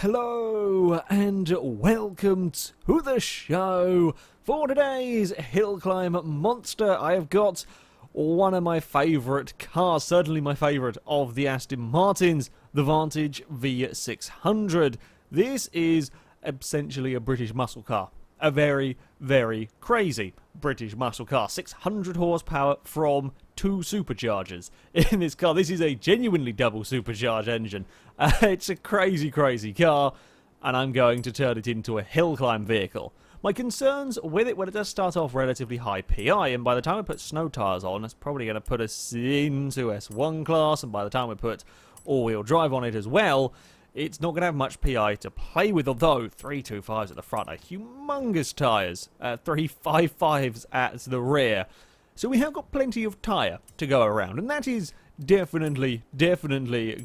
Hello and welcome to the show. For today's hill climb monster, I have got one of my favourite cars, certainly my favourite of the Aston Martins, the Vantage V600. This is essentially a British muscle car. A very, very crazy British muscle car. 600 horsepower from 2 superchargers in this car. This is a genuinely double supercharged engine. It's a crazy, crazy car, and I'm going to turn it into a hill climb vehicle. My concerns with it, well, it does start off relatively high PI, and by the time I put snow tyres on, it's probably going to put us into S1 class, and by the time we put all-wheel drive on it as well, it's not going to have much PI to play with, although 325s at the front are humongous tyres, 355s at the rear. So we have got plenty of tyre to go around, and that is definitely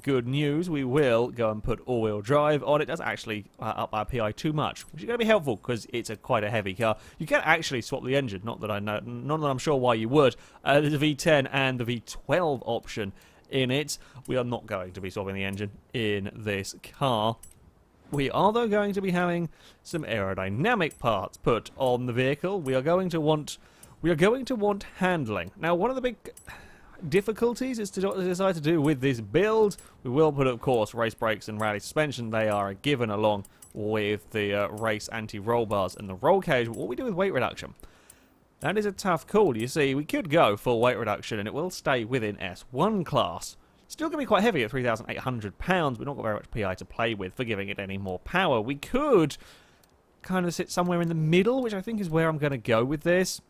good news. We will go and put all-wheel drive on. It does actually up our PI too much, which is going to be helpful because it's quite a heavy car. You can actually swap the engine, not that I'm sure why you would. There's a V10 and the V12 option in it. We are not going to be swapping the engine in this car. We are, though, going to be having some aerodynamic parts put on the vehicle. We are going to want handling. Now, one of the big difficulties is to decide to do with this build. We will put, of course, race brakes and rally suspension. They are a given along with the race anti-roll bars and the roll cage. But what we do with weight reduction? That is a tough call. You see, we could go full weight reduction and it will stay within S1 class. Still going to be quite heavy at 3,800 pounds, but not got very much PI to play with for giving it any more power. We could kind of sit somewhere in the middle, which I think is where I'm going to go with this.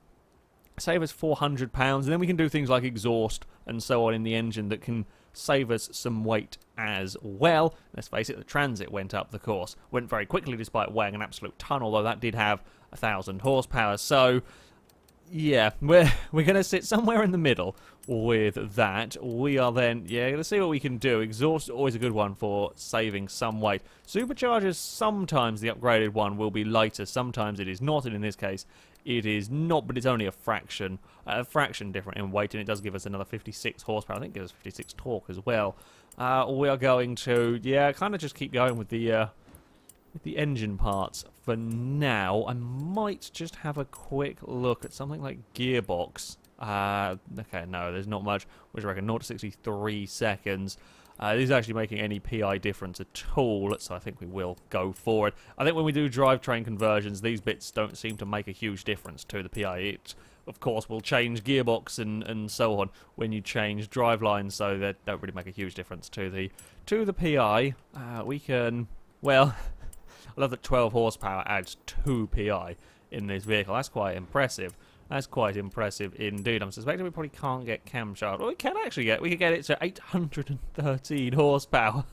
Save us 400 pounds, and then we can do things like exhaust and so on in the engine that can save us some weight as well. Let's face it, the Transit went up the course. Went very quickly despite weighing an absolute ton, although that did have 1,000 horsepower. So yeah, we're going to sit somewhere in the middle with that. We are then, going to see what we can do. Exhaust is always a good one for saving some weight. Superchargers, sometimes the upgraded one will be lighter, sometimes it is not, and in this case, it is not, but it's only a fraction different in weight, and it does give us another 56 horsepower. I think it gives us 56 torque as well. We are going to, kind of just keep going with the engine parts for now. I might just have a quick look at something like gearbox. Okay, no, there's not much. What do you reckon? 0 to 63 seconds. This is actually making any PI difference at all, so I think we will go for it. I think when we do drivetrain conversions, these bits don't seem to make a huge difference to the PI. It, of course, will change gearbox and so on when you change drivelines, so that don't really make a huge difference to the PI. We can, well, I love that 12 horsepower adds 2 PI in this vehicle. That's quite impressive. That's quite impressive indeed. I'm suspecting we probably can't get camshaft. Well, we can actually we could get it to 813 horsepower.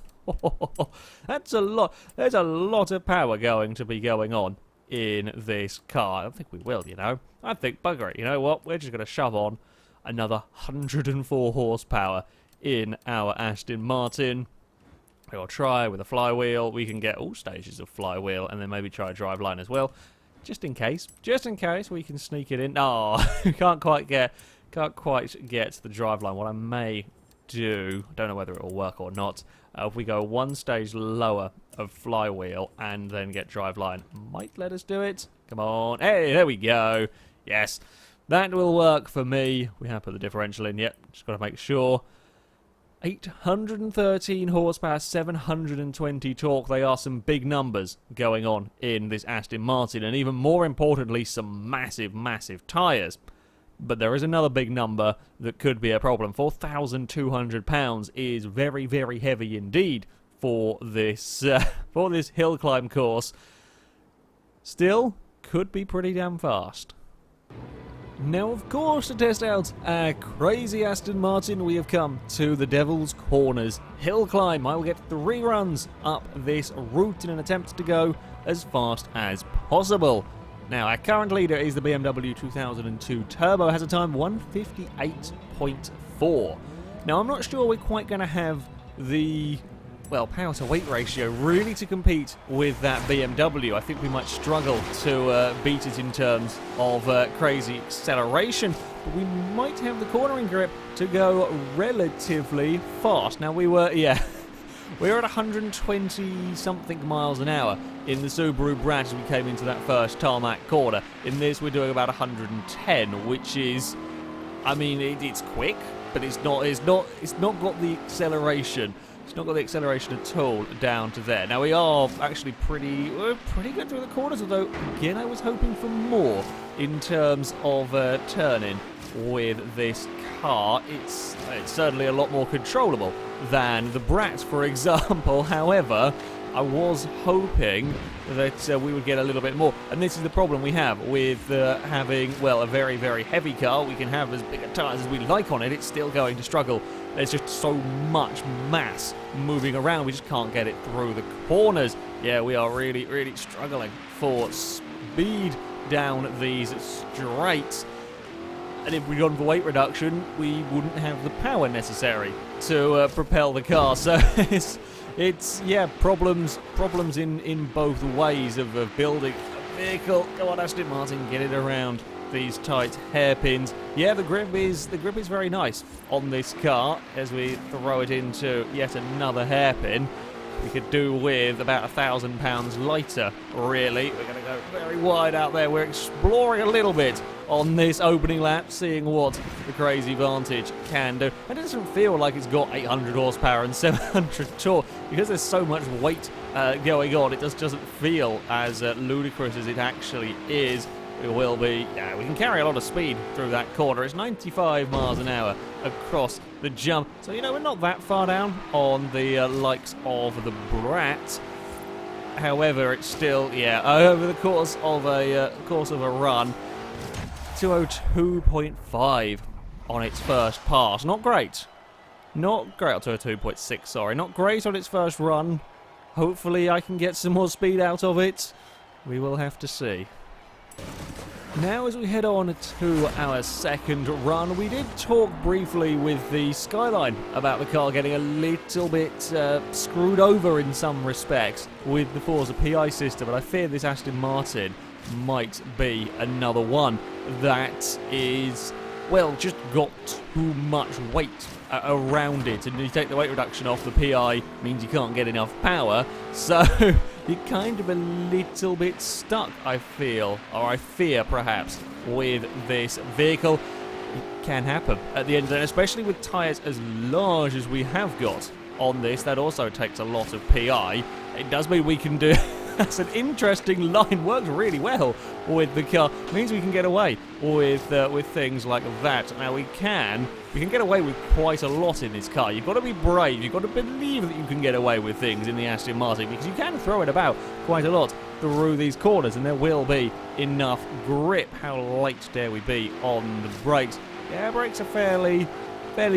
That's a lot. There's a lot of power going to be going on in this car. I don't think we will, you know. I think, bugger it. You know what? We're just going to shove on another 104 horsepower in our Aston Martin. We'll try with a flywheel. We can get all stages of flywheel and then maybe try a driveline as well. Just in case we can sneak it in. Oh, can't quite get the driveline. What I may do, I don't know whether it will work or not. If we go one stage lower of flywheel and then get driveline, might let us do it. Come on, hey, there we go. Yes, that will work for me. We have put the differential in yet. Just got to make sure. 813 horsepower, 720 torque. They are some big numbers going on in this Aston Martin, and even more importantly, some massive, massive tyres. But there is another big number that could be a problem. 4,200 pounds is very, very heavy indeed for this hill climb course. Still, could be pretty damn fast. Now, of course, to test out our crazy Aston Martin, we have come to the Devil's Corners hill climb. I will get 3 runs up this route in an attempt to go as fast as possible. Now, our current leader is the BMW 2002 Turbo. It has a time 158.4. Now, I'm not sure we're quite going to have the power to weight ratio really to compete with that BMW. I think we might struggle to beat it in terms of crazy acceleration, but we might have the cornering grip to go relatively fast. Now we were We're at 120 something miles an hour in the Subaru Brat as we came into that first tarmac corner. In this, we're doing about 110, which is, I mean, it's quick, but it's not got the acceleration. It's not got the acceleration at all down to there. Now we are actually we're pretty good through the corners, although again I was hoping for more in terms of turning with this car. It's certainly a lot more controllable than the Brat, for example. However, I was hoping that we would get a little bit more. And this is the problem we have with having, well, a very, very heavy car. We can have as big a tyres as we like on it. It's still going to struggle. There's just so much mass moving around. We just can't get it through the corners. Yeah, we are really, really struggling for speed down these straights. And if we'd gone for weight reduction, we wouldn't have the power necessary to propel the car. So it's yeah, problems in both ways of building a vehicle. Come on, Aston Martin, get it around these tight hairpins. Yeah, the grip is very nice on this car as we throw it into yet another hairpin. We could do with about 1,000 pounds lighter, really. We're going to go very wide out there. We're exploring a little bit on this opening lap, seeing what the crazy Vantage can do. It doesn't feel like it's got 800 horsepower and 700 torque. Because there's so much weight going on, it just doesn't feel as ludicrous as it actually is. We will be, yeah, we can carry a lot of speed through that corner. It's 95 miles an hour across the jump. So, you know, we're not that far down on the likes of the Brat. However, it's still, yeah, over the course of a run, 202.5 on its first pass. Not great. Not great. 202.6, sorry. Not great on its first run. Hopefully I can get some more speed out of it. We will have to see. Now, as we head on to our second run, we did talk briefly with the Skyline about the car getting a little bit screwed over in some respects with the Forza PI system, but I fear this Aston Martin might be another one that is, well, just got too much weight around it, and you take the weight reduction off, the PI means you can't get enough power, so you're kind of a little bit stuck, I feel, or I fear perhaps, with this vehicle. It can happen at the end of the day, especially with tyres as large as we have got on this. That also takes a lot of PI. It does mean we can do that's an interesting line. Works really well with the car. Means we can get away with things like that. Now we can get away with quite a lot in this car. You've got to be brave. You've got to believe that you can get away with things in the Aston Martin, because you can throw it about quite a lot through these corners, and there will be enough grip. How light dare we be on the brakes? Yeah, brakes are fairly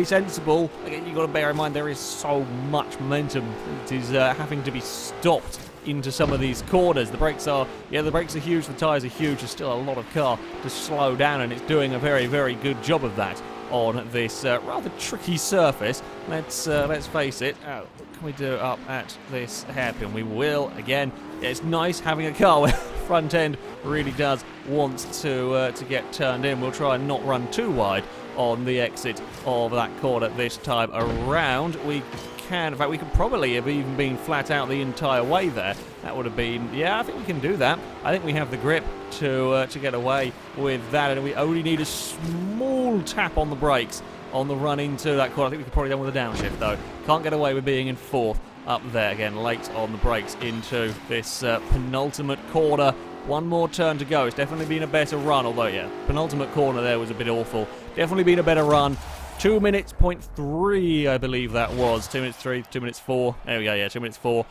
sensible. Again, you've got to bear in mind there is so much momentum that is having to be stopped into some of these corners. The brakes are huge, the tyres are huge. There's still a lot of car to slow down, and it's doing a very, very good job of that on this rather tricky surface. Let's face it. Oh, what can we do up at this hairpin? We will again. Yeah, it's nice having a car where the front end really does want to get turned in. We'll try and not run too wide on the exit of that corner this time around. We can, in fact, we could probably have even been flat out the entire way there. That would have been, yeah, I think we can do that. I think we have the grip to get away with that, and we only need a small tap on the brakes on the run into that corner. I think we could probably done with a downshift though. Can't get away with being in fourth up there. Again, late on the brakes into this penultimate corner. One more turn to go. It's definitely been a better run, although, yeah, penultimate corner there was a bit awful. Definitely been a better run. 2 minutes, 0.3, I believe that was. 2 minutes 3, 2 minutes 4. There we go, yeah, 2 minutes 4.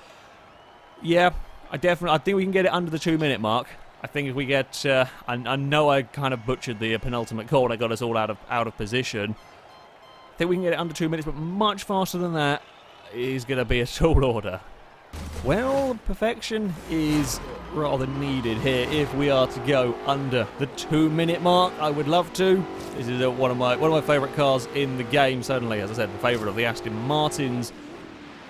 Yeah, I think we can get it under the 2 minute mark. I think if we get, I know I kind of butchered the penultimate corner, got us all out of position. I think we can get it under 2 minutes, but much faster than that is going to be a tall order. Well, perfection is rather needed here if we are to go under the 2 minute mark. I would love to. This is one of my favourite cars in the game, certainly, as I said, the favourite of the Aston Martins.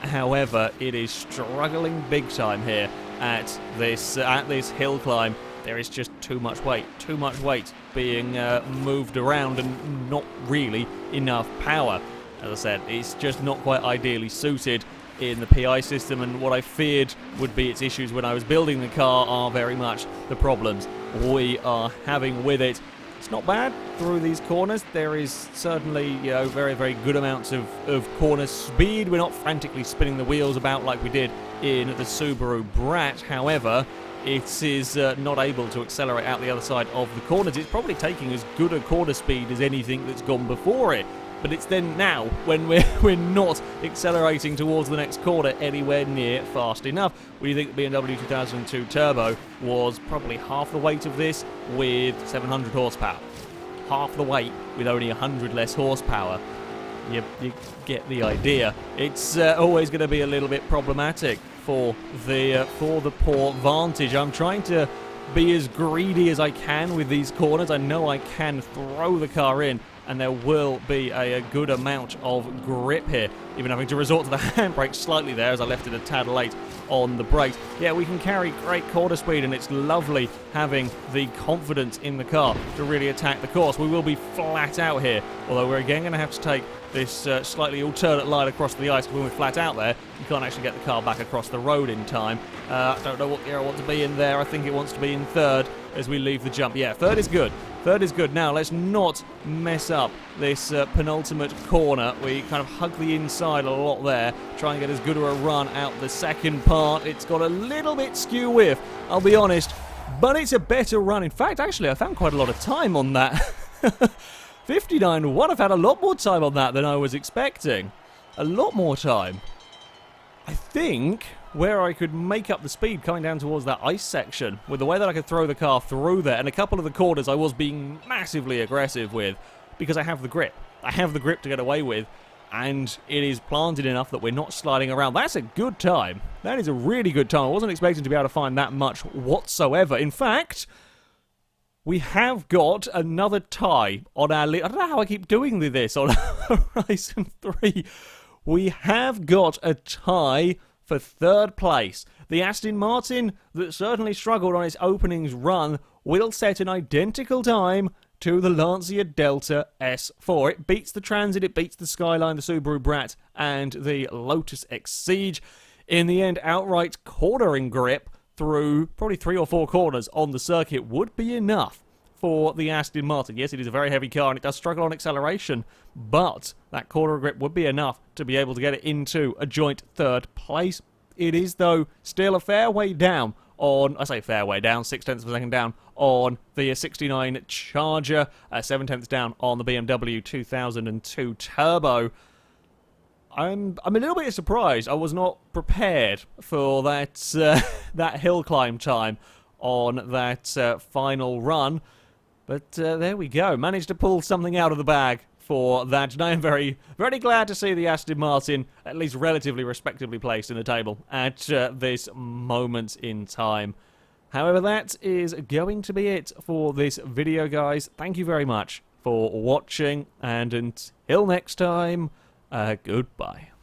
However, it is struggling big time here at this hill climb. There is just too much weight being moved around, and not really enough power. As I said, it's just not quite ideally suited in the PI system, and what I feared would be its issues when I was building the car are very much the problems we are having with it. It's not bad through these corners. There is certainly, you know, very, very good amounts of corner speed. We're not frantically spinning the wheels about like we did in the Subaru Brat. However, it is not able to accelerate out the other side of the corners. It's probably taking as good a corner speed as anything that's gone before it. But it's then now when we're not accelerating towards the next corner anywhere near fast enough. We think the BMW 2002 Turbo was probably half the weight of this with 700 horsepower. Half the weight with only 100 less horsepower. You get the idea. It's always going to be a little bit problematic for the poor Vantage. I'm trying to be as greedy as I can with these corners. I know I can throw the car in, and there will be a good amount of grip here. Even having to resort to the handbrake slightly there as I left it a tad late on the brakes. Yeah, we can carry great corner speed, and it's lovely having the confidence in the car to really attack the course. We will be flat out here, although we're again going to have to take this slightly alternate line across the ice. When we're flat out there, you can't actually get the car back across the road in time. I don't know what gear I want to be in there. I think it wants to be in third as we leave the jump. Yeah, third is good. Third is good. Now, let's not mess up this penultimate corner. We kind of hug the inside a lot there. Try and get as good a run out the second part. It's got a little bit skew with, I'll be honest, but it's a better run. In fact, actually, I found quite a lot of time on that. 59.1. I've had a lot more time on that than I was expecting. A lot more time. I think where I could make up the speed coming down towards that ice section with the way that I could throw the car through there, and a couple of the corners I was being massively aggressive with because I have the grip. I have the grip to get away with, and it is planted enough that we're not sliding around. That's a good time. That is a really good time. I wasn't expecting to be able to find that much whatsoever. In fact, we have got another tie on our lead. I don't know how I keep doing this on Horizon 3. We have got a tie for third place. The Aston Martin that certainly struggled on its openings run will set an identical time to the Lancia Delta S4. It beats the Transit, it beats the Skyline, the Subaru Brat, and the Lotus Exige. In the end, outright cornering grip through probably 3 or 4 corners on the circuit would be enough for the Aston Martin. Yes, it is a very heavy car and it does struggle on acceleration, but that corner grip would be enough to be able to get it into a joint third place. It is, though, still a fair way down on, I say fair way down, 0.6 of a second down on the 69 Charger, 0.7 down on the BMW 2002 Turbo. I'm a little bit surprised. I was not prepared for that that hill climb time on that final run. But there we go. Managed to pull something out of the bag for that. And I am very, very glad to see the Aston Martin at least relatively respectably placed in the table at this moment in time. However, that is going to be it for this video, guys. Thank you very much for watching. And until next time, goodbye.